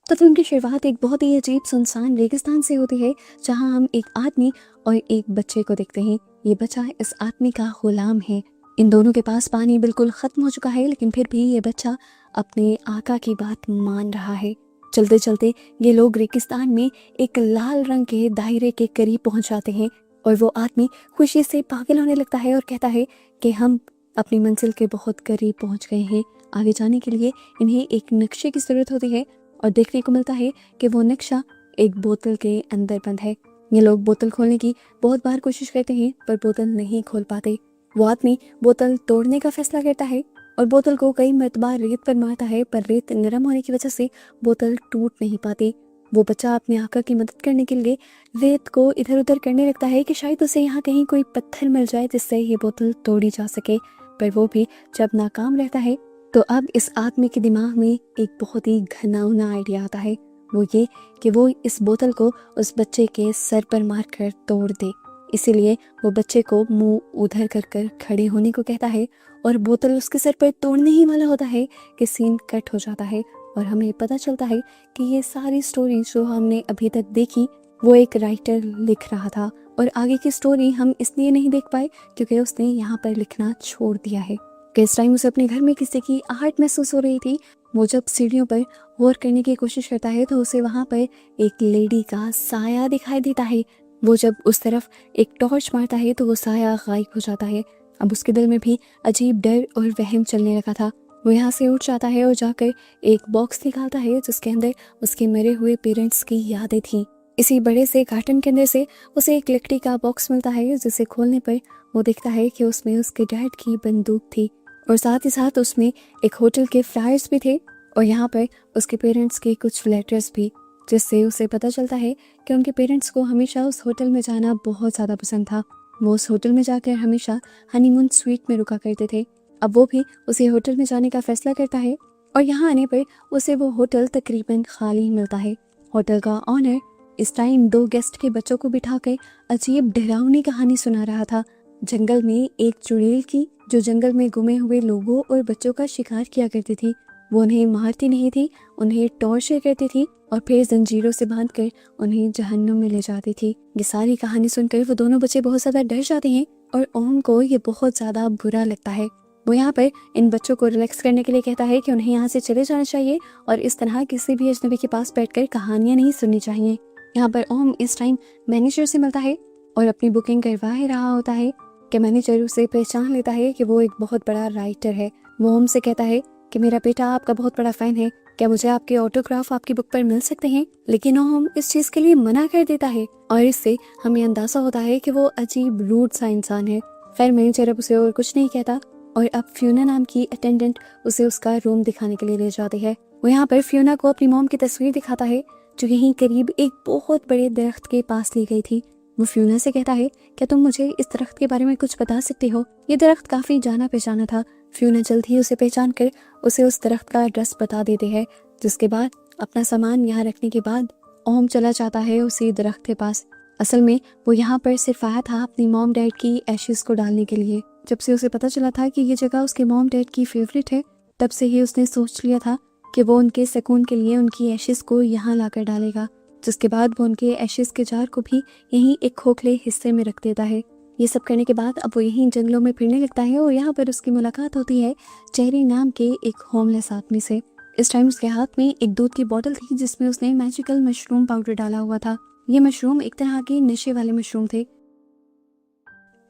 तो फिल्म की शुरुआत एक बहुत ही अजीब सुनसान रेगिस्तान से होती है, जहां हम एक आदमी और एक बच्चे को देखते हैं। ये बच्चा इस आदमी का गुलाम है। इन दोनों के पास पानी बिल्कुल खत्म हो चुका है, लेकिन फिर भी ये बच्चा अपने आका की बात मान रहा है। चलते चलते ये लोग रेगिस्तान में एक लाल रंग के दायरे के करीब पहुंच जाते हैं और वो आदमी खुशी से पागल होने लगता है और कहता है कि हम अपनी मंजिल के बहुत करीब पहुंच गए हैं। आगे जाने के लिए इन्हें एक नक्शे की जरूरत होती है और देखने को मिलता है कि वो नक्शा एक बोतल के अंदर बंद है। ये लोग बोतल खोलने की बहुत बार कोशिश करते हैं पर बोतल नहीं खोल पाते। वो आदमी बोतल तोड़ने का फैसला करता है और बोतल को कई मर्तबा रेत पर मारता है, पर रेत नरम होने की वजह से बोतल टूट नहीं पाती। वो बच्चा अपने आका की मदद करने के लिए रेत को इधर उधर करने लगता है कि शायद उसे यहाँ कहीं कोई पत्थर मिल जाए जिससे ये बोतल तोड़ी जा सके, पर वो भी जब नाकाम रहता है तो अब इस आदमी के दिमाग में एक बहुत ही घिनौना आइडिया आता है। वो ये कि वो इस बोतल को उस बच्चे के सर पर मारकर तोड़ दे। इसीलिए वो बच्चे को मुंह उधर कर कर खड़े होने को कहता है और बोतल उसके सर पर तोड़ने ही वाला होता है कि सीन कट हो जाता है और हमें पता चलता है कि ये सारी स्टोरी जो हमने अभी तक देखी वो एक राइटर लिख रहा था और आगे की स्टोरी हम इसलिए नहीं देख पाए क्योंकि उसने यहाँ पर लिखना छोड़ दिया है। कि इस टाइम उसे अपने घर में किसी की आहट महसूस हो रही थी। वो जब सीढ़ियों पर गौर करने की कोशिश करता है तो उसे वहां पर एक लेडी का साया दिखाई देता है। वो जब उस तरफ एक टॉर्च मारता है तो वो साया गायब हो जाता है। अब उसके दिल में भी अजीब डर और वहम चलने लगा था। वो यहाँ से उठ जाता है और जाकर एक बॉक्स निकालता है जिसके अंदर उसके मरे हुए पेरेंट्स की यादें थी। इसी बड़े से कार्टन के अंदर से उसे एक लकड़ी का बॉक्स मिलता है जिसे खोलने पर वो देखता है कि उसमें उसके डैड की बंदूक थी और साथ ही साथ उसमें एक होटल के फ्लायर्स भी थे और यहाँ पर उसके पेरेंट्स के कुछ लेटर्स भी, जिससे उसे पता चलता है कि उनके पेरेंट्स को हमेशा उस होटल में जाना बहुत ज़्यादा पसंद था। वो उस होटल में जाकर हमेशा हनीमून स्वीट में रुका करते थे। अब वो भी उसी होटल में जाने का फैसला करता है और यहाँ आने पर उसे वो होटल तकरीबन खाली मिलता है। होटल का ऑनर इस टाइम 2 गेस्ट के बच्चों को बिठाकर अजीब डरावनी कहानी सुना रहा था। जंगल में एक चुड़ैल की जो जंगल में गुमे हुए लोगों और बच्चों का शिकार किया करती थी। वो उन्हें मारती नहीं थी, उन्हें टॉर्चर करती थी और फिर जंजीरों से बांधकर उन्हें जहन्नुम में ले जाती थी। ये सारी कहानी सुनकर वो दोनों बच्चे बहुत ज्यादा डर जाते हैं और ओम को ये बहुत ज्यादा बुरा लगता है। वो यहाँ पर इन बच्चों को रिलैक्स करने के लिए कहता है कि उन्हें यहाँ से चले जाना चाहिए और इस तरह किसी भी अजनबी के पास बैठकर कहानियां नहीं सुननी चाहिए। यहाँ पर ओम इस टाइम मैनेजर से मिलता है और अपनी बुकिंग करवा ही रहा होता है कि मैनेजर उसे पहचान लेता है कि वो एक बहुत बड़ा राइटर है। वो ओम से कहता है कि मेरा बेटा आपका बहुत बड़ा फैन है, क्या मुझे आपके ऑटोग्राफ आपकी बुक पर मिल सकते हैं। लेकिन ओम इस चीज के लिए मना कर देता है और इससे हमें अंदाजा होता है कि वो अजीब रूड सा इंसान है। खैर मैनेजर अब उसे और कुछ नहीं कहता और अब फ्यूना नाम की अटेंडेंट उसे उसका रूम दिखाने के लिए ले जाती है। वो यहाँ पर फ्यूना को अपनी मॉम की तस्वीर दिखाता है जो यहीं करीब एक बहुत बड़े दरख्त के पास ली गई थी। वो फ्यूना से कहता है क्या तुम मुझे इस दरख्त के बारे में कुछ बता सकते हो। ये दरख्त काफी जाना पहचाना था। फ्यूना जल्द ही उसे पहचान कर उसे उस दरख्त का एड्रेस बता देते हैं, जिसके बाद अपना सामान यहाँ रखने के बाद ओम चला जाता है उसी दरख्त के पास। असल में वो यहाँ पर सिर्फ आया था अपनी मॉम डैड की एशेस को डालने के लिए। जब से उसे पता चला था कि ये जगह उसके मॉम डैड की फेवरेट है, तब से ही उसने सोच लिया था कि वो उनके सुकून के लिए उनकी एशेस को यहाँ लाकर डालेगा। जिसके बाद वो उनके एशेस के जार को भी यहीं एक खोखले हिस्से में रख देता है। ये सब करने के बाद अब वो यहीं जंगलों में फिरने लगता है और यहाँ पर उसकी मुलाकात होती है चेरी नाम के एक होमलेस आदमी से। इस टाइम उसके हाथ में एक दूध की बोतल थी जिसमें उसने मैजिकल मशरूम पाउडर डाला हुआ था। ये मशरूम एक तरह के नशे वाले मशरूम थे।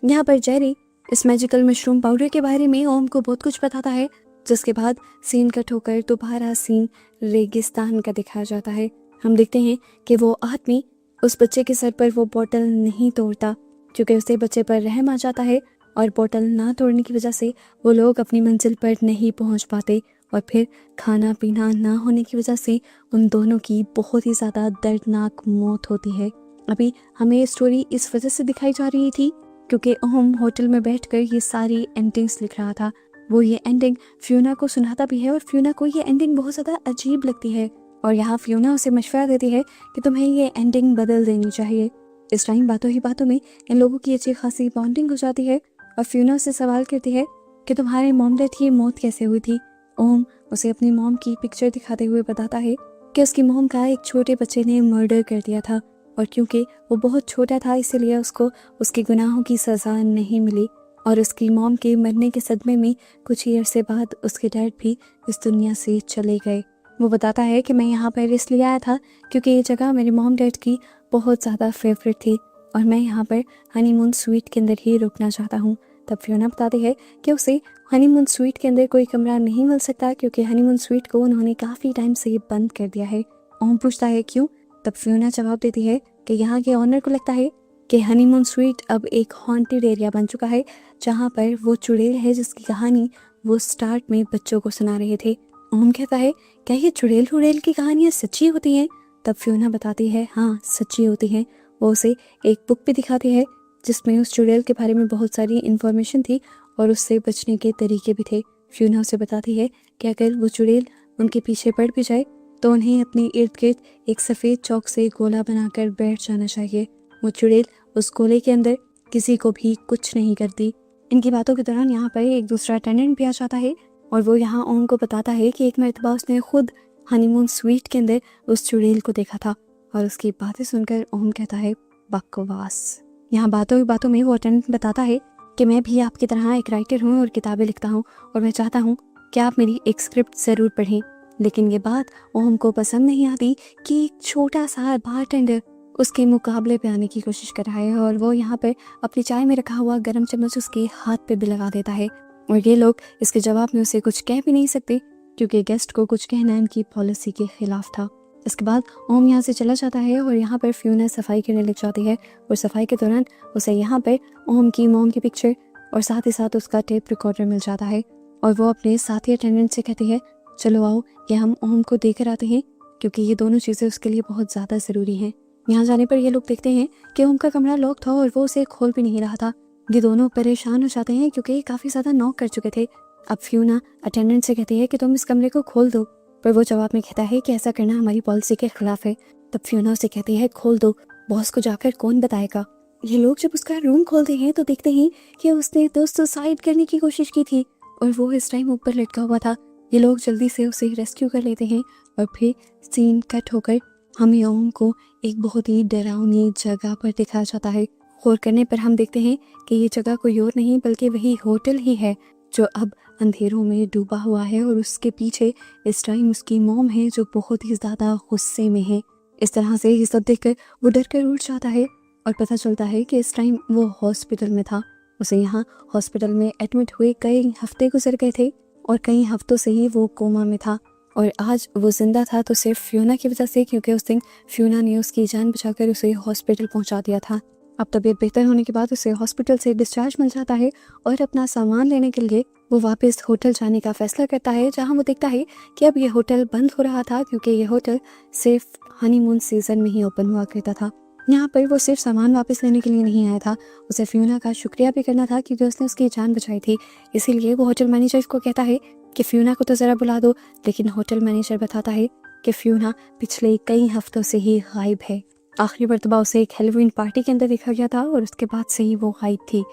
यहाँ पर जेरी इस मैजिकल मशरूम पाउडर के बारे में ओम को बहुत कुछ बताता है, जिसके बाद सीन कट होकर दोबारा सीन रेगिस्तान का दिखाया जाता है। हम देखते हैं कि वो आदमी उस बच्चे के सर पर वो बोतल नहीं तोड़ता क्योंकि उसे बच्चे पर रहम आ जाता है और बोतल ना तोड़ने की वजह से वो लोग अपनी मंजिल पर नहीं पहुंच पाते और फिर खाना पीना ना होने की वजह से उन दोनों की बहुत ही ज़्यादा दर्दनाक मौत होती है। अभी हमें स्टोरी इस वजह से दिखाई जा रही थी क्योंकि ओम होटल में बैठकर ये सारी एंडिंग्स लिख रहा था। वो ये एंडिंग फ्यूना को सुनाता भी है और फ्यूना को ये एंडिंग बहुत ज़्यादा अजीब लगती है और यहाँ फ्यूना उसे मशवरा देती है कि तुम्हें ये एंडिंग बदल देनी चाहिए। इस टाइम बातों ही बातों में इन लोगों की अच्छी खासी बॉन्डिंग हो जाती है और फ्यूना उससे सवाल करती है कि तुम्हारे मॉम डैड की मौत कैसे हुई थी। ओम उसे अपनी मॉम की पिक्चर दिखाते हुए बताता है कि उसकी मॉम का एक छोटे बच्चे ने मर्डर कर दिया था, और क्योंकि वो बहुत छोटा था इसीलिए उसको उसके गुनाहों की सज़ा नहीं मिली, और उसकी मॉम के मरने के सदमे में कुछ ही अरसे बाद उसके डैड भी इस दुनिया से चले गए। वो बताता है कि मैं यहाँ पर इसलिए आया था क्योंकि ये जगह मेरे मॉम डैड की बहुत ज़्यादा फेवरेट थी और मैं यहाँ पर हनीमून स्वीट के अंदर ही रुकना चाहता हूँ। तब फियोना बताती है कि उसे हनीमून स्वीट के अंदर कोई कमरा नहीं मिल सकता क्योंकि हनीमून स्वीट को उन्होंने काफ़ी टाइम से बंद कर दिया है। ओम पूछता है क्यों? तब फियोना जवाब देती है कि यहाँ के ऑनर को लगता है कि हनीमून स्वीट अब एक हॉन्टेड एरिया बन चुका है जहाँ पर वो चुड़ैल है जिसकी कहानी वो स्टार्ट में बच्चों को सुना रहे थे। ओम कहता है क्या ये चुड़ैल उड़ैल की कहानियाँ सच्ची होती हैं? तब फियोना बताती है हाँ सच्ची होती हैं। वो उसे एक बुक भी दिखाती है जिसमें उस चुड़ैल के बारे में बहुत सारी इन्फॉर्मेशन थी और उससे बचने के तरीके भी थे। फियोना उसे बताती है कि अगर वो चुड़ैल उनके पीछे पड़ भी जाए तो उन्हें अपने इर्द गिर्द एक सफ़ेद चौक से गोला बनाकर बैठ जाना चाहिए। वो चुड़ैल उस गोले के अंदर किसी को भी कुछ नहीं करती। इनकी बातों के दौरान यहाँ पर एक दूसरा अटेंडेंट भी आ जाता है और वो यहाँ ओम को बताता है कि एक मरतबा उसने खुद हनीमून स्वीट के अंदर उस चुड़ैल को देखा था। और उसकी बातें सुनकर ओम कहता है बकवास। यहाँ बातों ही बातों में वो अटेंडेंट बताता है कि मैं भी आपकी तरह एक राइटर हूँ और किताबें लिखता हूँ और मैं चाहता हूँ कि आप मेरी एक स्क्रिप्ट ज़रूर पढ़ें। लेकिन ये बात ओम को पसंद नहीं आती कि एक छोटा सा बारटेंडर उसके मुकाबले पे आने की कोशिश कर रहा है और वो यहाँ पर अपनी चाय में रखा हुआ गर्म चम्मच उसके हाथ पे भी लगा देता है। और ये लोग इसके जवाब में उसे कुछ कह भी नहीं सकते क्योंकि गेस्ट को कुछ कहना इनकी पॉलिसी के खिलाफ था। इसके बाद ओम यहाँ से चला जाता है और यहाँ पर फियोना सफाई करने लग जाती है और सफाई के दौरान उसे यहाँ पर ओम की मॉम की पिक्चर और साथ ही साथ उसका टेप रिकॉर्डर मिल जाता है और वो अपने साथी अटेंडेंट से कहती है चलो आओ ये हम ओम को देकर आते हैं क्योंकि ये दोनों चीज़ें उसके लिए बहुत ज़्यादा ज़रूरी हैं। यहाँ जाने पर ये लोग देखते हैं कि ओम का कमरा लॉक था और वो उसे खोल भी नहीं रहा था। ये दोनों परेशान हो जाते हैं क्योंकि काफ़ी ज़्यादा नॉक कर चुके थे। अब फियोना अटेंडेंट से कहती है कि तुम इस कमरे को खोल दो, पर वो जवाब में कहता है कि ऐसा करना हमारी पॉलिसी के खिलाफ है। तब फियोना उसे कहती है खोल दो, बॉस को जाकर कौन बताएगा। ये लोग जब उसका रूम खोलते हैं तो देखते हैं कि उसने तो सुसाइड करने की कोशिश की थी और वो इस टाइम ऊपर लटका हुआ था। ये लोग जल्दी से उसे रेस्क्यू कर लेते हैं और फिर सीन कट होकर हमें ओम को एक बहुत ही डरावनी जगह पर दिखाया जाता है। गौर करने पर हम देखते हैं कि ये जगह कोई और नहीं बल्कि वही होटल ही है जो अब अंधेरों में डूबा हुआ है और उसके पीछे इस टाइम उसकी मॉम है जो बहुत ही ज़्यादा गुस्से में है। इस तरह से ये सब देखकर वो डर कर उठ जाता है और पता चलता है कि इस टाइम वो हॉस्पिटल में था। उसे यहाँ हॉस्पिटल में एडमिट हुए कई हफ्ते गुजर गए थे और कई हफ्तों से ही वो कोमा में था और आज वो जिंदा था तो सिर्फ फियोना की वजह से, क्योंकि उस दिन फियोना ने उसकी जान बचाकर उसे हॉस्पिटल पहुंचा दिया था। अब तबीयत बेहतर होने के बाद उसे हॉस्पिटल से डिस्चार्ज मिल जाता है और अपना सामान लेने के लिए वो वापस होटल जाने का फैसला करता है जहां वो देखता है कि अब ये होटल बंद हो रहा था क्योंकि ये होटल सिर्फ हनीमून सीजन में ही ओपन हुआ करता था। यहाँ पर वो सिर्फ सामान वापस लेने के लिए नहीं आया था, उसे फियोना का शुक्रिया भी करना था क्योंकि उसने उसकी जान बचाई थी। इसीलिए वो होटल मैनेजर को कहता है कि फियोना को तो ज़रा बुला दो, लेकिन होटल मैनेजर बताता है कि फियोना पिछले कई हफ्तों से ही गायब है। आखिरी मरतबा उसे एक हैलोवीन पार्टी के अंदर देखा गया था और उसके बाद से ही वो गायब थी।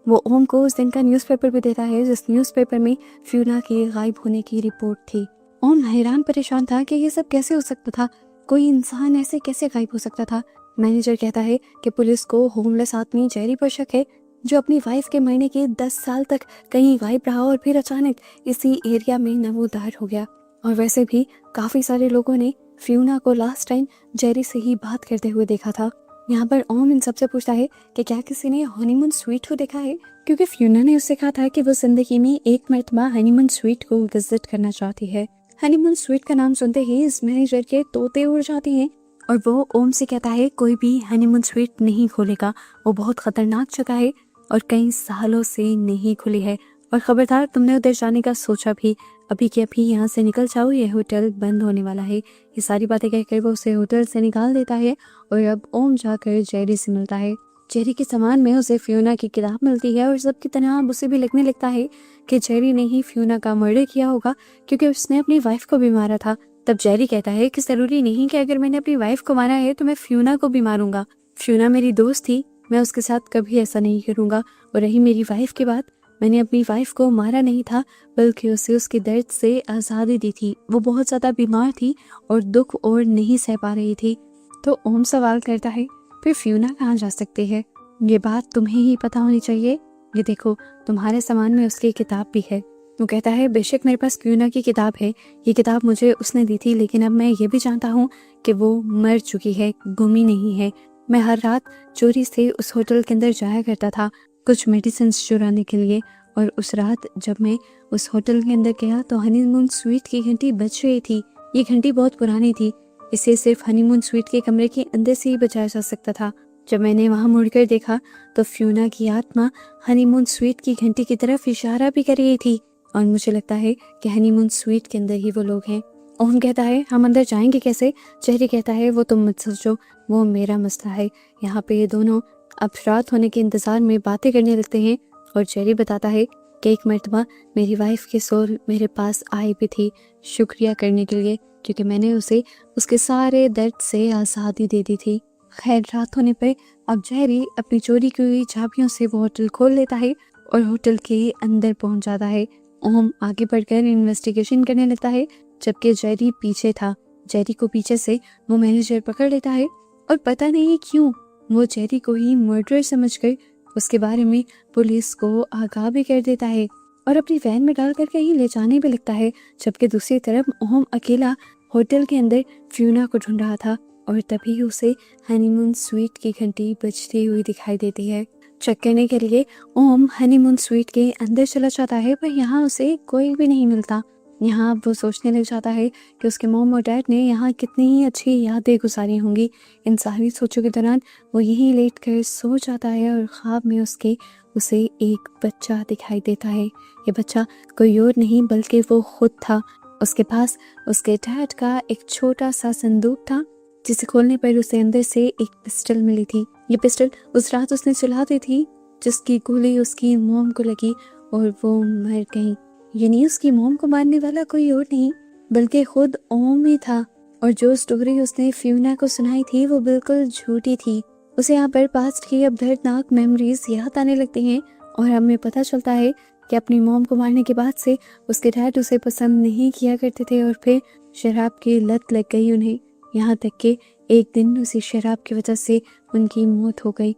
वो ओम को उस दिन का न्यूज़पेपर भी देता है जिस न्यूज़पेपर में फियोना के गायब होने की रिपोर्ट थी। ओम हैरान परेशान था कि ये सब कैसे हो सकता था, कोई इंसान ऐसे कैसे गायब हो सकता था। मैनेजर कहता है कि पुलिस को होमलेस आदमी जेरी पर शक है जो अपनी वाइफ के मरने के 10 साल तक कहीं गायब रहा और फिर अचानक इसी एरिया में नमोदार हो गया। और वैसे भी काफ़ी सारे लोगों ने फियोना को लास्ट टाइम जेरी से ही बात करते हुए देखा था। यहाँ पर ओम इन सबसे पूछता है कि क्या किसी ने हनीमून स्वीट को देखा है, क्योंकि फियोना ने उससे कहा था कि वो जिंदगी में एक मरतबा हनीमून स्वीट को विजिट करना चाहती है। हनीमून स्वीट का नाम सुनते ही इस मैनेजर के तोते उड़ जाते हैं और वो ओम से कहता है कोई भी हनीमून स्वीट नहीं खोलेगा, वो बहुत खतरनाक जगह है और कई सालों से नहीं खुली है और खबरदार तुमने उधर जाने का सोचा भी, अभी के अभी यहाँ से निकल जाओ, ये होटल बंद होने वाला है। ये सारी बातें कहकर वो उसे होटल से निकाल देता है और अब ओम जाकर जेरी से मिलता है। जेरी के सामान में उसे फियोना की किताब मिलती है और सबकी तरह अब उसे भी लगने लगता है कि जेरी ने ही फियोना का मर्डर किया होगा क्योंकि उसने अपनी वाइफ को भी मारा था। तब जेरी कहता है कि ज़रूरी नहीं कि अगर मैंने अपनी वाइफ को मारा है तो मैं फियोना को भी मारूंगा। फियोना मेरी दोस्त थी, मैं उसके साथ कभी ऐसा नहीं करूंगा और रही मेरी वाइफ की बात, मैंने अपनी वाइफ को मारा नहीं था, बल्कि उसे उसके दर्द से आज़ादी दी थी। वो बहुत ज़्यादा बीमार थी और दुख और नहीं सह पा रही थी। तो ओम सवाल करता है, फिर फ्यूना कहाँ जा सकती है? ये बात तुम्हें ही पता होनी चाहिए। ये देखो, तुम्हारे सामान में उसकी किताब भी है। वो कहता है, बेशक मेरे पास फ्यूना की किताब है, ये किताब मुझे उसने दी थी, लेकिन अब मैं ये भी जानता हूँ कि वो मर चुकी है, गुमी नहीं है। मैं हर रात चोरी से उस होटल के अंदर जाया करता था कुछ मेडिसिन चुराने के लिए, और उस रात जब मैं उस होटल के अंदर गया तो हनीमून स्वीट की घंटी बज रही थी। ये घंटी बहुत पुरानी थी, इसे सिर्फ हनीमून स्वीट के कमरे के अंदर से ही बजाया जा सकता था। जब मैंने वहां मुड़कर देखा तो फ्यूना की आत्मा हनीमून स्वीट की घंटी की तरफ इशारा भी कर रही थी, और मुझे लगता है कि हनीमून स्वीट के अंदर ही वो लोग हैं। ओम कहता है, हम अंदर जाएंगे कैसे? जेरी कहता है, वो तुम मत सोचो, वो मेरा मसला है। यहाँ पे ये दोनों अब रात होने के इंतजार में बातें करने लगते हैं, और जेरी बताता है कि एक मर्तबा मेरी वाइफ की सोल मेरे पास आई भी थी, शुक्रिया करने के लिए, क्योंकि मैंने उसे उसके सारे दर्द से आज़ादी दे दी थी। खैर, रात होने पर अब जेरी अपनी चोरी की हुई चाबियों से वो होटल खोल लेता है और होटल के अंदर पहुंच जाता है। ओम आगे बढ़कर इन्वेस्टिगेशन करने लगता है, जबकि जेरी पीछे था। जेरी को पीछे से वो मैनेजर पकड़ लेता है, और पता नहीं क्यों वो जेरी को ही मर्डर समझकर उसके बारे में पुलिस को आगाह भी कर देता है और अपनी वैन में डालकर कहीं ले जाने भी लगता है। जबकि दूसरी तरफ ओम अकेला होटल के अंदर फ्यूना को ढूंढ रहा था, और तभी उसे हनीमून स्वीट की घंटी बजती हुई दिखाई देती है। चेक करने के लिए ओम हनीमून स्वीट के अंदर चला जाता है, पर यहाँ उसे कोई भी नहीं मिलता। यहाँ वो सोचने लग जाता है कि उसके मॉम और डैड ने यहाँ कितनी ही अच्छी यादें गुजारी होंगी। इन सारी सोचों के दौरान वो यहीं लेट कर सो जाता है, और ख्वाब में उसे एक बच्चा दिखाई देता है। ये बच्चा कोई और नहीं बल्कि वो खुद था। उसके पास उसके डैड का एक छोटा सा संदूक था, जिसे खोलने पर उसे अंदर से एक पिस्टल मिली थी। ये पिस्टल उस रात उसने चला दी थी, जिसकी गोली उसकी मॉम को लगी और वो मर गई। यानी उसकी मॉम को मारने वाला कोई और नहीं बल्कि खुद ओम ही था, और जो स्टोरी उसने फ्यूना को सुनाई थी वो बिल्कुल झूठी थी। उसे यहाँ पर पास्ट की अब दर्दनाक मेमोरीज याद आने लगती हैं, और हमें पता चलता है कि अपनी मॉम को मारने के बाद से उसके डैड उसे पसंद नहीं किया करते थे, और फिर शराब की लत लग गई उन्हें, यहाँ तक कि एक दिन उसी शराब की वजह से उनकी मौत हो गई,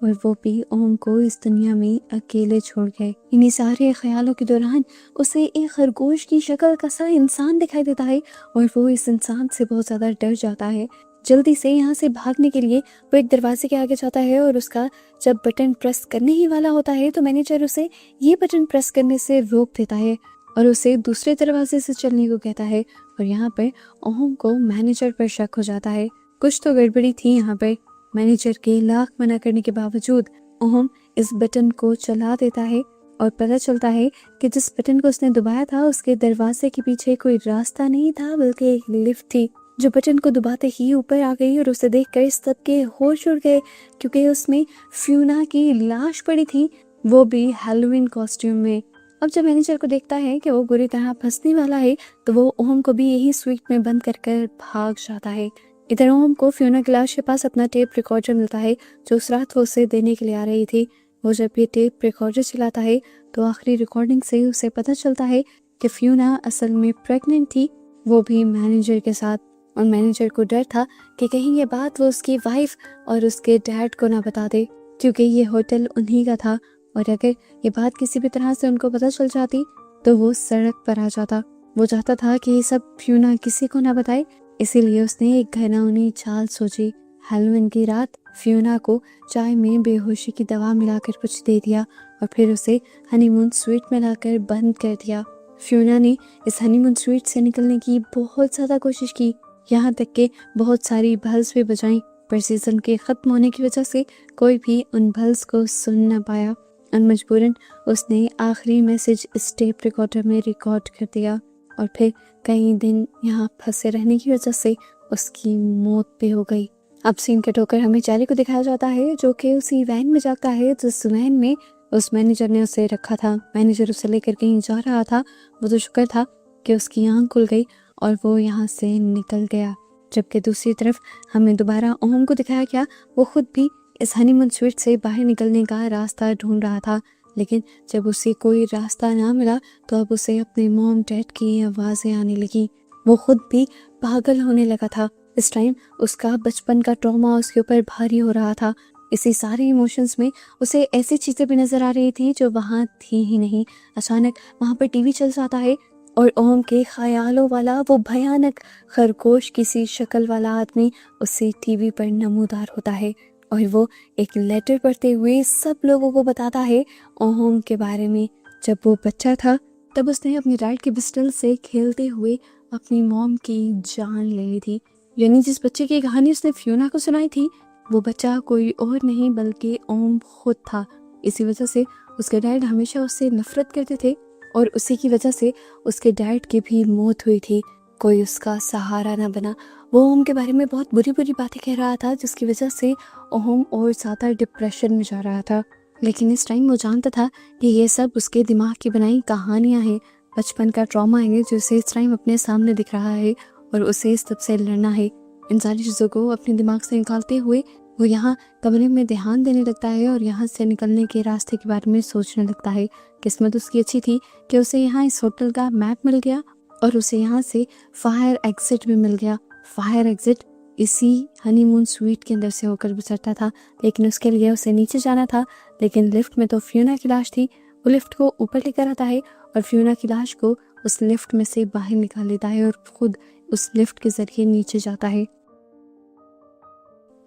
और वो भी ओम को इस दुनिया में अकेले छोड़ गए। इन्हीं सारे ख्यालों के दौरान उसे एक खरगोश की शक्ल का सा इंसान दिखाई देता है, और वो इस इंसान से बहुत ज्यादा डर जाता है। जल्दी से यहाँ से भागने के लिए वो एक दरवाजे के आगे जाता है, और उसका जब बटन प्रेस करने ही वाला होता है तो मैनेजर उसे ये बटन प्रेस करने से रोक देता है और उसे दूसरे दरवाजे से चलने को कहता है। और यहाँ पर ओम को मैनेजर पर शक हो जाता है, कुछ तो गड़बड़ी थी यहाँ पर। मैनेजर के लाख मना करने के बावजूद ओम इस बटन को चला देता है, और पता चलता है कि जिस बटन को उसने दबाया था उसके दरवाजे के पीछे कोई रास्ता नहीं था बल्कि एक लिफ्ट थी, जो बटन को दबाते ही ऊपर आ गई। और उसे देखकर सबके होश उड़ गए, क्योंकि उसमें फ्यूना की लाश पड़ी थी, वो भी हैलोवीन कॉस्ट्यूम में। अब जब मैनेजर को देखता है कि वो बुरी तरह फंसने वाला है तो वो ओम को भी यही स्वीट में बंद कर भाग जाता है। इधर ओम को फ्यूना की लाश के पास अपना टेप रिकॉर्डर मिलता है, जो उस रात वो उसे देने के लिए आ रही थी। वो जब ये टेप रिकॉर्डर चलाता है तो आखिरी रिकॉर्डिंग से उसे पता चलता है कि फ्यूना असल में प्रेग्नेंट थी, वो भी मैनेजर के साथ। और मैनेजर को डर था कि कहीं ये बात वो उसकी वाइफ और उसके डैड को ना बता दे, क्योंकि ये होटल उन्हीं का था, और अगर ये बात किसी भी तरह से उनको पता चल जाती तो वो सड़क पर आ जाता। वो चाहता था कि ये सब फ्यूना किसी को ना बताए, इसीलिए उसने एक घिनौनी चाल सोची। हैलोवीन की रात फ्यूना को चाय में बेहोशी की दवा मिलाकर कुछ दे दिया, और फिर उसे हनीमून स्वीट में लाकर बंद कर दिया। फ्यूना ने इस हनीमून स्वीट से निकलने की बहुत ज़्यादा कोशिश की, यहाँ तक कि बहुत सारी भल्स भी बजाई, पर सीजन के ख़त्म होने की वजह से कोई भी उन भल्स को सुन न पाया, और मजबूरन उसने आखिरी मैसेज इस टेप रिकॉर्डर में रिकॉर्ड कर दिया। और फिर कई दिन यहाँ फंसे रहने की वजह से उसकी मौत भी हो गई। अब सीन कट होकर हमें जेरी को दिखाया जाता है, जो कि उसी वैन में जाता है जिस वैन में उस मैनेजर ने उसे रखा था। मैनेजर उसे लेकर कहीं जा रहा था, वो तो शुक्र था कि उसकी आंख खुल गई और वो यहाँ से निकल गया। जबकि दूसरी तरफ हमें दोबारा ओम को दिखाया गया, वो खुद भी इस हनीमून स्वीट से बाहर निकलने का रास्ता ढूंढ रहा था, लेकिन जब उसे कोई रास्ता ना मिला तो अब उसे अपने मॉम डैड की आवाज़ें आने लगी। वो खुद भी पागल होने लगा था। इस टाइम उसका बचपन का ट्रॉमा उसके ऊपर भारी हो रहा था। इसी सारे इमोशंस में उसे ऐसी चीज़ें भी नज़र आ रही थी जो वहाँ थी ही नहीं। अचानक वहाँ पर टीवी चल जाता है और ओम के ख्यालों वाला वो भयानक खरगोश किसी शक्ल वाला आदमी उससे टीवी पर नमूदार होता है और वो एक लेटर पढ़ते हुए सब लोगों को बताता है ओम के बारे में। जब वो बच्चा था तब उसने अपनी डैड के पिस्टल से खेलते हुए अपनी मॉम की जान ले ली थी। यानी जिस बच्चे की कहानी उसने फियोना को सुनाई थी वो बच्चा कोई और नहीं बल्कि ओम खुद था। इसी वजह से उसके डैड हमेशा उससे नफरत करते थे और उसी की वजह से उसके डैड की भी मौत हुई थी। कोई उसका सहारा ना बना। वो ओम के बारे में बहुत बुरी बुरी बातें कह रहा था जिसकी वजह से ओम और ज़्यादा डिप्रेशन में जा रहा था। लेकिन इस टाइम वो जानता था कि ये सब उसके दिमाग की बनाई कहानियाँ हैं, बचपन का ट्रॉमा है जो उसे इस टाइम अपने सामने दिख रहा है और उसे इस सब से लड़ना है। इन सारी चीज़ों को अपने दिमाग से निकालते हुए वो यहाँ कमरे में ध्यान देने लगता है और यहाँ से निकलने के रास्ते के बारे में सोचने लगता है। किस्मत उसकी अच्छी थी कि उसे यहाँ इस होटल का मैप मिल गया और उसे यहाँ से फायर एग्जिट भी मिल गया। फायर एग्जिट इसी हनीमून स्वीट के अंदर से होकर गुजरता था, लेकिन उसके लिए उसे नीचे जाना था। लेकिन लिफ्ट में तो फियोना की लाश थी। वो लिफ्ट को ऊपर लेकर आता है और फियोना की लाश को उस लिफ्ट में से बाहर निकाल लेता है और खुद उस लिफ्ट के जरिए नीचे जाता है।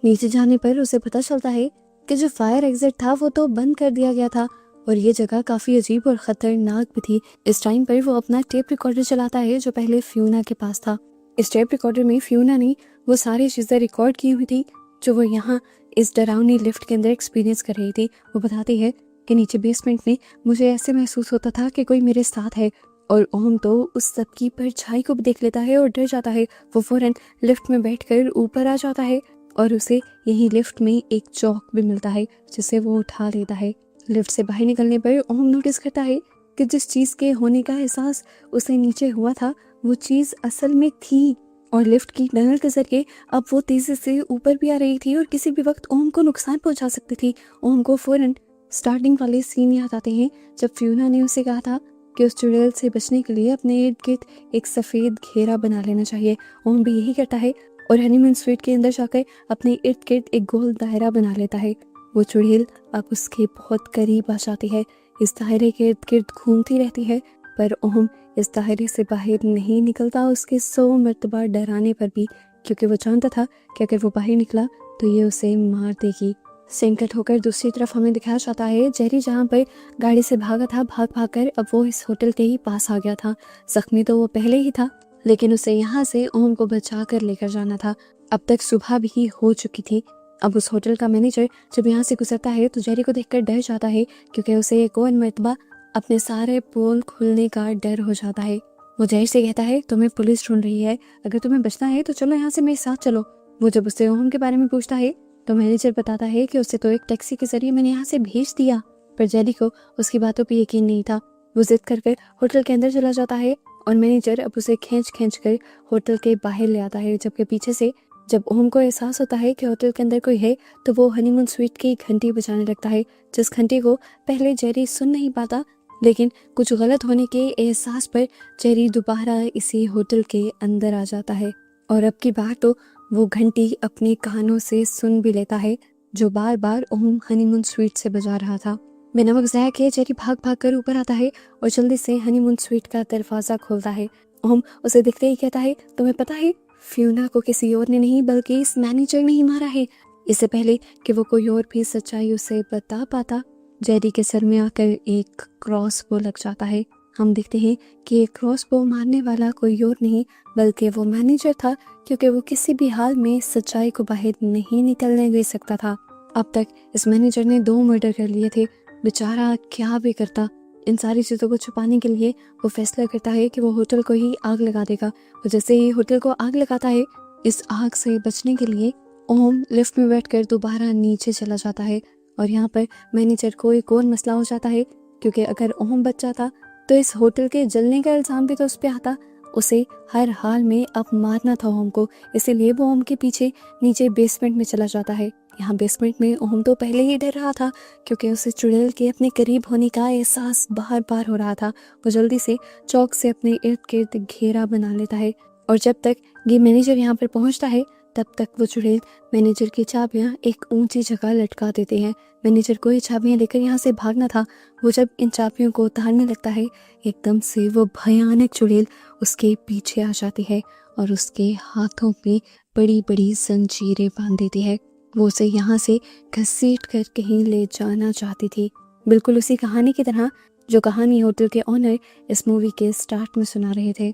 नीचे जाने पर उसे पता चलता है कि जो फायर एग्जिट था वो तो बंद कर दिया गया था और ये जगह काफ़ी अजीब और ख़तरनाक भी थी। इस टाइम पर वो अपना टेप रिकॉर्डर चलाता है जो पहले फियोना के पास था। इस टेप रिकॉर्डर में फियोना ने वो सारी चीज़ें रिकॉर्ड की हुई थी जो वो यहाँ इस डरावनी लिफ्ट के अंदर एक्सपीरियंस कर रही थी। वो बताती है कि नीचे बेसमेंट में मुझे ऐसे महसूस होता था कि कोई मेरे साथ है और ओम तो उस सब की परछाई को भी देख लेता है और डर जाता है। वो फौरन लिफ्ट में बैठकर ऊपर आ जाता है और उसे यही लिफ्ट में एक चौक भी मिलता है जिसे वो उठा लेता है। लिफ्ट से बाहर निकलने पर ओम नोटिस करता है कि जिस चीज़ के होने का एहसास उसे नीचे हुआ था वो चीज़ असल में थी और लिफ्ट की टनल के जरिए अब वो तेज़ी से ऊपर भी आ रही थी और किसी भी वक्त ओम को नुकसान पहुंचा सकती थी। ओम को फौरन स्टार्टिंग वाले सीन याद आते हैं जब फियोना ने उसे कहा था कि उस चुड़ैल से बचने के लिए अपने इर्द गिर्द एक सफ़ेद घेरा बना लेना चाहिए। ओम भी यही करता है और हनीमून स्वीट के अंदर जाकर अपने इर्द गिर्द एक गोल दायरा बना लेता है। वो चुड़ैल अब उसके बहुत करीब आ जाती है। इस दायरे के इर्द गिर्द घूमती रहती है पर ओम इस दायरे से बाहर नहीं निकलता उसके 100 मरतबा डराने पर भी, क्योंकि वो जानता था कि अगर वो बाहर निकला तो ये उसे मार देगी। संकट होकर दूसरी तरफ हमें दिखाया जाता है जेरी जहाँ पर गाड़ी से भागा था, भाग भाग कर अब वो इस होटल के ही पास आ गया था। जख्मी तो वो पहले ही था लेकिन उसे यहाँ से ओम को बचा कर लेकर जाना था। अब तक सुबह भी हो चुकी थी। अब उस होटल का मैनेजर जब यहाँ से गुजरता है तो जेरी को देखकर डर जाता है क्योंकि उसे एक और मरतबा अपने सारे पोल खुलने का डर हो जाता है। वो जेरी से कहता है तुम्हें पुलिस ढूंढ रही है, अगर तुम्हें बचना है तो चलो यहाँ से मेरे साथ चलो। वो जब उससे ओम के बारे में पूछता है तो मैनेजर बताता है कि उसे तो एक टैक्सी के जरिए मैंने यहाँ से भेज दिया, पर जेरी को उसकी बातों पर यकीन नहीं था। वो जिद कर होटल के अंदर चला जाता है और मैनेजर अब उसे खींच कर होटल के बाहर ले आता है, जबकि पीछे से जब ओम को एहसास होता है कि होटल के अंदर कोई है तो वो हनीमून स्वीट की घंटी बजाने लगता है, जिस घंटी को पहले जेरी सुन नहीं पाता। लेकिन कुछ गलत होने के एहसास पर जेरी दोबारा इसी होटल के अंदर आ जाता है और अब की बार तो वो घंटी अपने कानों से सुन भी लेता है जो बार बार ओम हनीमून स्वीट से बजा रहा था। बिना वक्त ज़ाया किए जेरी भाग भाग कर ऊपर आता है और जल्दी से हनीमून स्वीट का दरवाज़ा खोलता है। ओम उसे देखते ही कहता है तुम्हें पता है फियोना को किसी और ने नहीं बल्कि इस मैनेजर ने ही मारा है। इससे पहले कि वो कोई और भी सच्चाई उसे बता पाता जेरी के सर में आकर एक क्रॉसबो लग जाता है। हम देखते हैं कि एक क्रॉसबो मारने वाला कोई और नहीं बल्कि वो मैनेजर था, क्योंकि वो किसी भी हाल में सच्चाई को बाहर नहीं निकलने दे सकता था। अब तक इस मैनेजर ने 2 मर्डर कर लिए थे। बेचारा क्या भी करता। इन सारी चीज़ों को छुपाने के लिए वो फैसला करता है कि वो होटल को ही आग लगा देगा। वो जैसे ही होटल को आग लगाता है, इस आग से बचने के लिए ओम लिफ्ट में बैठकर दोबारा नीचे चला जाता है और यहाँ पर मैनेजर को एक और मसला हो जाता है, क्योंकि अगर ओम बच जाता तो इस होटल के जलने का इल्ज़ाम भी तो उस पर आता। उसे हर हाल में अब मारना था ओम को, इसीलिए वो ओम के पीछे नीचे बेसमेंट में चला जाता है। यहाँ बेसमेंट में ओम तो पहले ही डर रहा था, क्योंकि उसे चुड़ैल के अपने करीब होने का एहसास बार बार हो रहा था। वो जल्दी से चौक से अपने इर्द गिर्द घेरा बना लेता है, और जब तक ये मैनेजर यहाँ पर पहुँचता है तब तक वो चुड़ैल मैनेजर की चाबियाँ एक ऊंची जगह लटका देते हैं। मैनेजर को ये चाबियाँ लेकर यहाँ से भागना था। वो जब इन चाबियों को उतारने लगता है, एकदम से वो भयानक चुड़ैल उसके पीछे आ जाती है और उसके हाथों में बड़ी बड़ी जंजीरें बांध देती है। वो उसे यहाँ से घसीट कर कहीं ले जाना चाहती थी, बिल्कुल उसी कहानी की तरह जो कहानी होटल के ऑनर इस मूवी के स्टार्ट में सुना रहे थे।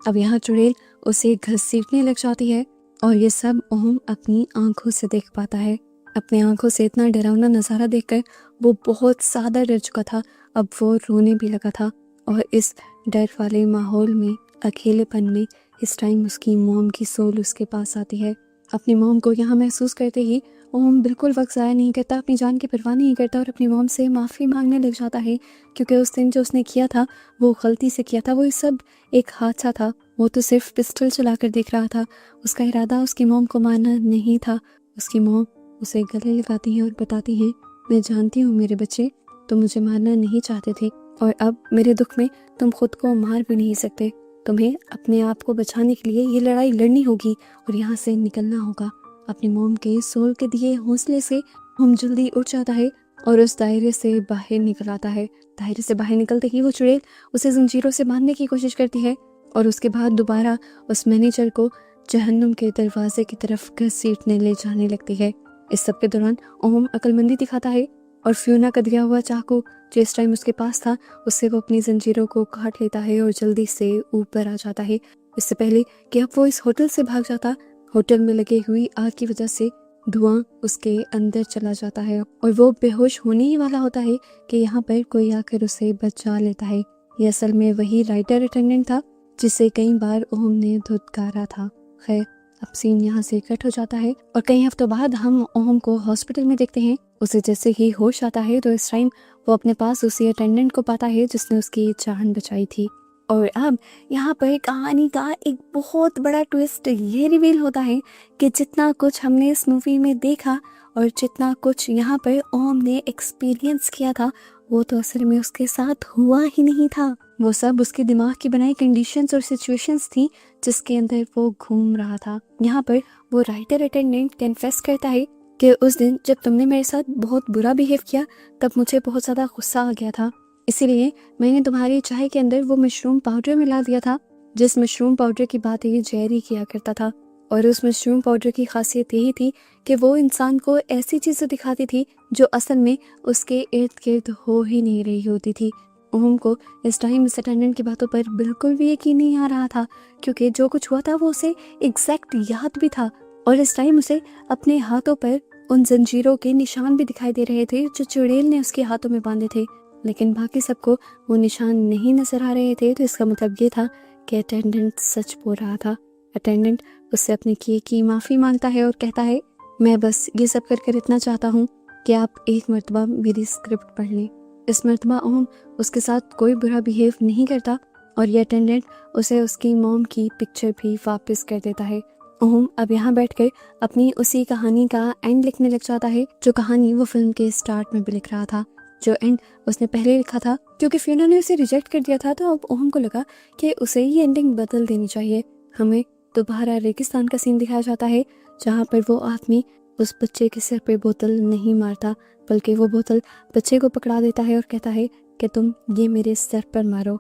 अब यहाँ चुड़ैल उसे घसीटने लग जाती है और ये सब ओम अपनी आंखों से देख पाता है। अपनी आंखों से इतना डरावना नज़ारा देखकर वो बहुत ज़्यादा डर चुका था। अब वो रोने भी लगा था, और इस डर वाले माहौल में, अकेलेपन में, इस टाइम उसकी मॉम की सोल उसके पास आती है। अपनी मॉम को यहाँ महसूस करते ही ओम बिल्कुल वक्त ज़ाया नहीं करता, अपनी जान की परवाह नहीं करता और अपनी मॉम से माफ़ी मांगने लग जाता है, क्योंकि उस दिन जो उसने किया था वो गलती से किया था। वो ये सब एक हादसा था। वो तो सिर्फ पिस्टल चलाकर देख रहा था। उसका इरादा उसकी मॉम को मारना नहीं था। उसकी मॉम उसे गले लगाती है और बताती हैं, मैं जानती हूँ मेरे बच्चे, तुम मुझे मारना नहीं चाहते थे, और अब मेरे दुख में तुम खुद को मार भी नहीं सकते। तुम्हें अपने आप को बचाने के लिए ये लड़ाई लड़नी होगी और यहाँ से निकलना होगा। अपनी मॉम के सोल के दिए हौसले से हम जल्दी उठ जाता है और उस दायरे से बाहर निकल आता है। दायरे से बाहर निकलते ही वो चुड़ैल उसे जंजीरों से बांधने की कोशिश करती है और उसके बाद दोबारा उस मैनेजर को जहन्नुम के दरवाजे की तरफ घसीटने ले जाने लगती है। इस सब के दौरान ओम अक्लमंदी दिखाता है और फ्यूना का दिया हुआ चाकू जो इस टाइम उसके पास था, उससे वो अपनी जंजीरों को काट लेता है और जल्दी से ऊपर आ जाता है, इससे पहले कि अब वो इस होटल से भाग जाता। होटल में लगी हुई आग की वजह से धुआं उसके अंदर चला जाता है और वो बेहोश होने ही वाला होता है कि यहाँ पर कोई आकर उसे बचा लेता है। ये असल में वही राइटर अटेंडेंट था जिसे कई बार ओम ने धुतकारा था। खैर, अब सीन यहाँ से कट हो जाता है और कई हफ्तों बाद हम ओम को हॉस्पिटल में देखते हैं। उसे जैसे ही होश आता है तो इस टाइम वो अपने पास उसी अटेंडेंट को पाता है जिसने उसकी जान बचाई थी। और अब यहाँ पर कहानी का एक बहुत बड़ा ट्विस्ट ये रिवील होता है कि जितना कुछ हमने इस मूवी में देखा और जितना कुछ यहाँ पर ओम ने एक्सपीरियंस किया था, वो तो असल में उसके साथ हुआ ही नहीं था। वो सब उसके दिमाग की बनाई कंडीशंस और सिचुएशंस थी जिसके अंदर वो घूम रहा था। यहाँ पर वो राइटर अटेंडेंट कन्फेस करता है कि उस दिन जब तुमने मेरे साथ बहुत बुरा बिहेव किया तब मुझे बहुत ज़्यादा गुस्सा आ गया था, इसीलिए मैंने तुम्हारी चाय के अंदर वो मशरूम पाउडर मिला दिया था जिस मशरूम पाउडर की बात ये जेरी किया करता था। और उस मशरूम पाउडर की खासियत यही थी कि वो इंसान को ऐसी चीज़ें दिखाती थी जो असल में उसके इर्द गिर्द हो ही नहीं रही होती थी। ओम को इस टाइम इस अटेंडेंट की बातों पर बिल्कुल भी यकीन नहीं आ रहा था, क्योंकि जो कुछ हुआ था वो उसे एग्जैक्ट याद भी था और इस टाइम उसे अपने हाथों पर उन जंजीरों के निशान भी दिखाई दे रहे थे जो चुड़ैल ने उसके हाथों में बांधे थे, लेकिन बाकी सबको वो निशान नहीं नजर आ रहे थे। तो इसका मतलब ये था कि अटेंडेंट सच बोल रहा था। अटेंडेंट उससे अपने किए की माफ़ी मांगता है और कहता है, मैं बस ये सब कर इतना चाहता हूँ कि आप एक मरतबा मेरी स्क्रिप्ट पढ़ लें। इस मरतबा ओम उसके साथ कोई बुरा बिहेव नहीं करता और ये अटेंडेंट उसे उसकी मॉम की पिक्चर भी वापस कर देता है। ओम अब यहाँ बैठकर अपनी उसी कहानी का एंड लिखने लग जाता है जो कहानी वो फिल्म के स्टार्ट में भी लिख रहा था, जो एंड उसने पहले लिखा था। क्योंकि फ्यूना ने उसे रिजेक्ट कर दिया था तो अब ओम को लगा कि उसे ये एंडिंग बदल देनी चाहिए। हमें दोबारा रेगिस्तान का सीन दिखाया जाता है जहाँ पर वो आदमी उस बच्चे के सिर पे बोतल नहीं मारता, बल्कि वो बोतल बच्चे को पकड़ा देता है और कहता है कि तुम ये मेरे सर पर मारो।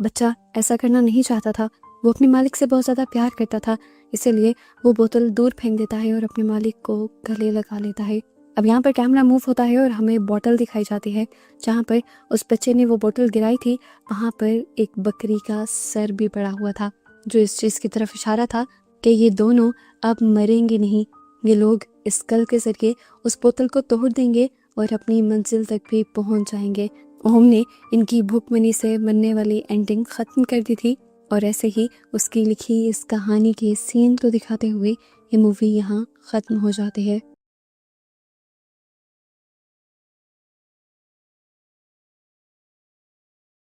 बच्चा ऐसा करना नहीं चाहता था, वो अपने मालिक से बहुत ज़्यादा प्यार करता था, इसीलिए वो बोतल दूर फेंक देता है और अपने मालिक को गले लगा लेता है। अब यहाँ पर कैमरा मूव होता है और हमें बोतल दिखाई जाती है जहाँ पर उस बच्चे ने वो बोतल गिराई थी, वहाँ पर एक बकरी का सर भी पड़ा हुआ था, जो इस चीज़ की तरफ इशारा था कि ये दोनों अब मरेंगे नहीं, ये लोग इस कल के जरिए उस बोतल को तोड़ देंगे और अपनी मंजिल तक भी पहुंच जाएंगे। ओम ने इनकी भूखमरी से बनने वाली एंडिंग ख़त्म कर दी थी और ऐसे ही उसकी लिखी इस कहानी के सीन को दिखाते हुए ये मूवी यहाँ ख़त्म हो जाती है।